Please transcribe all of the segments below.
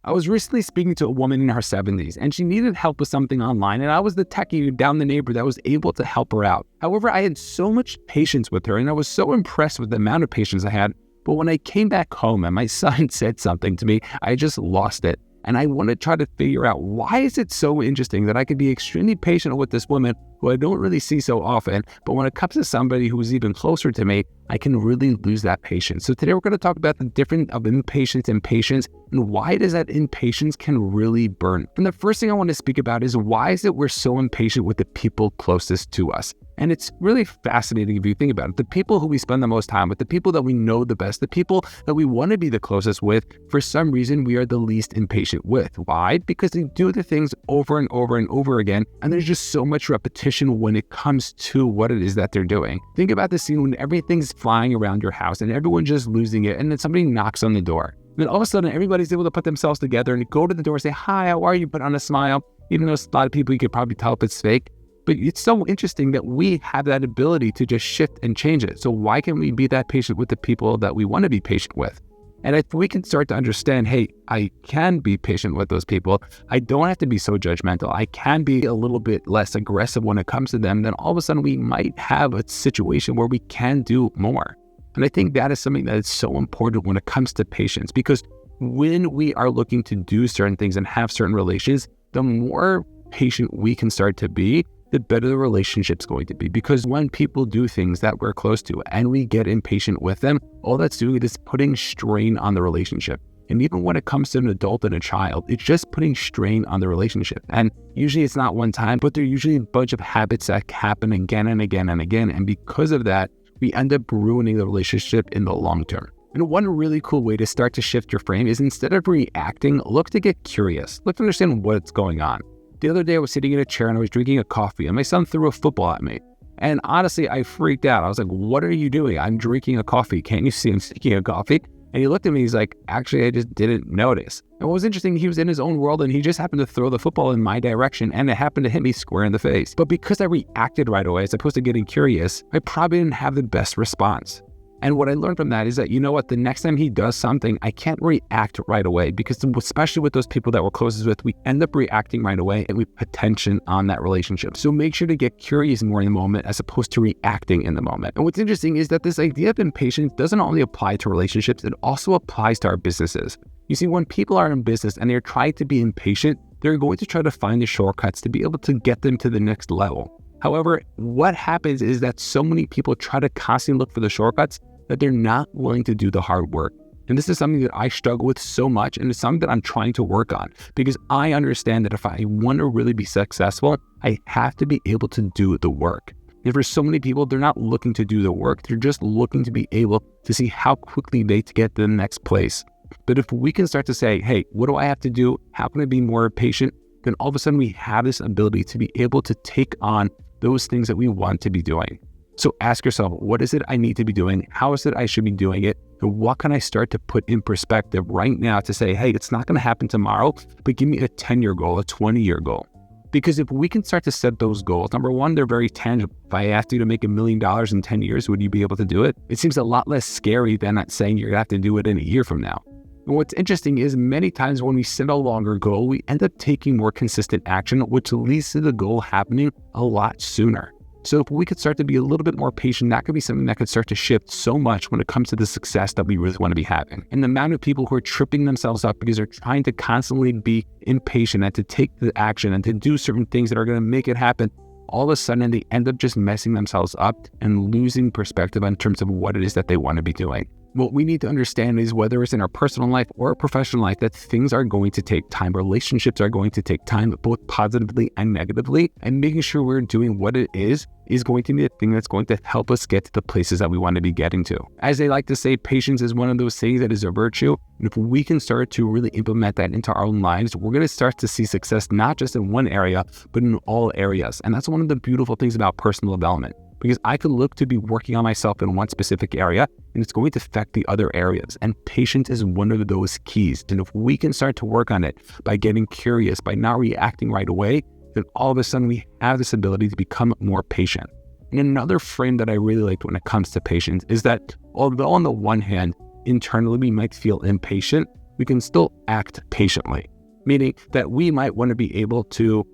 I was recently speaking to a woman in her 70s, and she needed help with something online, and I was the techie down the neighbor that was able to help her out. However, I had so much patience with her, and I was so impressed with the amount of patience I had, but when I came back home and my son said something to me, I just lost it. And I want to try to figure out, why is it so interesting that I could be extremely patient with this woman who I don't really see so often, but when it comes to somebody who's even closer to me, I can really lose that patience. So today we're going to talk about the difference of impatience and patience, and why it is that impatience can really burn. And the first thing I want to speak about is, why is it we're so impatient with the people closest to us? And it's really fascinating if you think about it. The people who we spend the most time with, the people that we know the best, the people that we want to be the closest with, for some reason we are the least impatient with. Why? Because they do the things over and over and over again, and there's just so much repetition when it comes to what it is that they're doing. Think about the scene when everything's flying around your house and everyone's just losing it, and then somebody knocks on the door. And then all of a sudden everybody's able to put themselves together and go to the door and say, "Hi, how are you?" Put on a smile, even though a lot of people you could probably tell if it's fake. But it's so interesting that we have that ability to just shift and change it. So why can't we be that patient with the people that we want to be patient with? And if we can start to understand, hey, I can be patient with those people, I don't have to be so judgmental, I can be a little bit less aggressive when it comes to them, then all of a sudden we might have a situation where we can do more. And I think that is something that is so important when it comes to patience, because when we are looking to do certain things and have certain relations, the more patient we can start to be, the better the relationship's going to be. Because when people do things that we're close to and we get impatient with them, all that's doing is putting strain on the relationship. And even when it comes to an adult and a child, it's just putting strain on the relationship. And usually it's not one time, but they're usually a bunch of habits that happen again and again and again. And because of that, we end up ruining the relationship in the long term. And one really cool way to start to shift your frame is, instead of reacting, look to get curious. Look to understand what's going on. The other day I was sitting in a chair and I was drinking a coffee, and my son threw a football at me. And honestly, I freaked out. I was like, "What are you doing? I'm drinking a coffee. Can't you see I'm drinking a coffee?" And he looked at me, he's like, "Actually, I just didn't notice." And what was interesting, he was in his own world and he just happened to throw the football in my direction, and it happened to hit me square in the face. But because I reacted right away as opposed to getting curious, I probably didn't have the best response. And what I learned from that is that, you know what, the next time he does something, I can't react right away, because especially with those people that we're closest with, we end up reacting right away and we put tension on that relationship. So make sure to get curious more in the moment as opposed to reacting in the moment. And what's interesting is that this idea of impatience doesn't only apply to relationships, it also applies to our businesses. You see, when people are in business and they're trying to be impatient, they're going to try to find the shortcuts to be able to get them to the next level. However, what happens is that so many people try to constantly look for the shortcuts that they're not willing to do the hard work. And this is something that I struggle with so much, and it's something that I'm trying to work on, because I understand that if I want to really be successful, I have to be able to do the work. And for so many people, they're not looking to do the work, they're just looking to be able to see how quickly they get to the next place. But if we can start to say, hey, what do I have to do? How can I be more patient? Then all of a sudden we have this ability to be able to take on those things that we want to be doing. So ask yourself, what is it I need to be doing? How is it I should be doing it? And what can I start to put in perspective right now to say, hey, it's not going to happen tomorrow, but give me a 10-year goal, a 20-year goal. Because if we can start to set those goals, number one, they're very tangible. If I asked you to make $1 million in 10 years, would you be able to do it? It seems a lot less scary than not saying you're going to have to do it in a year from now. And what's interesting is, many times when we set a longer goal, we end up taking more consistent action, which leads to the goal happening a lot sooner. So if we could start to be a little bit more patient, that could be something that could start to shift so much when it comes to the success that we really want to be having. And the amount of people who are tripping themselves up because they're trying to constantly be impatient and to take the action and to do certain things that are going to make it happen, all of a sudden they end up just messing themselves up and losing perspective in terms of what it is that they want to be doing. What we need to understand is, whether it's in our personal life or our professional life, that things are going to take time. Relationships are going to take time, both positively and negatively. And making sure we're doing what it is going to be the thing that's going to help us get to the places that we want to be getting to. As they like to say, patience is one of those things that is a virtue. And if we can start to really implement that into our own lives, we're going to start to see success, not just in one area, but in all areas. And that's one of the beautiful things about personal development. Because I could look to be working on myself in one specific area, and it's going to affect the other areas. And patience is one of those keys. And if we can start to work on it by getting curious, by not reacting right away, then all of a sudden we have this ability to become more patient. And another frame that I really like when it comes to patience is that, although on the one hand, internally we might feel impatient, we can still act patiently, meaning that we might want to be able to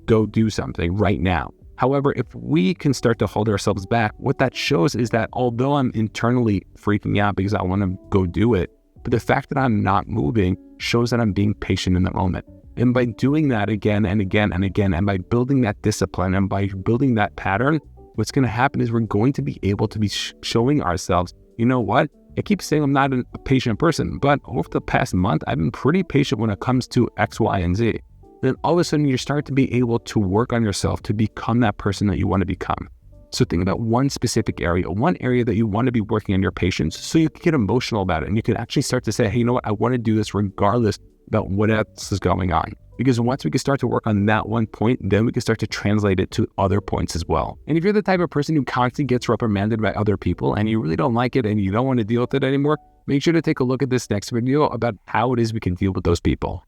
go do something right now. However, if we can start to hold ourselves back, what that shows is that although I'm internally freaking out because I want to go do it, but the fact that I'm not moving shows that I'm being patient in the moment. And by doing that again and again and again, and by building that discipline and by building that pattern, what's going to happen is we're going to be able to be showing ourselves, you know what? I keep saying I'm not a patient person, but over the past month, I've been pretty patient when it comes to X, Y, and Z. Then all of a sudden you start to be able to work on yourself to become that person that you want to become. So think about one specific area, one area that you want to be working on your patience so you can get emotional about it and you can actually start to say, hey, you know what? I want to do this regardless about what else is going on. Because once we can start to work on that one point, then we can start to translate it to other points as well. And if you're the type of person who constantly gets reprimanded by other people and you really don't like it and you don't want to deal with it anymore, make sure to take a look at this next video about how it is we can deal with those people.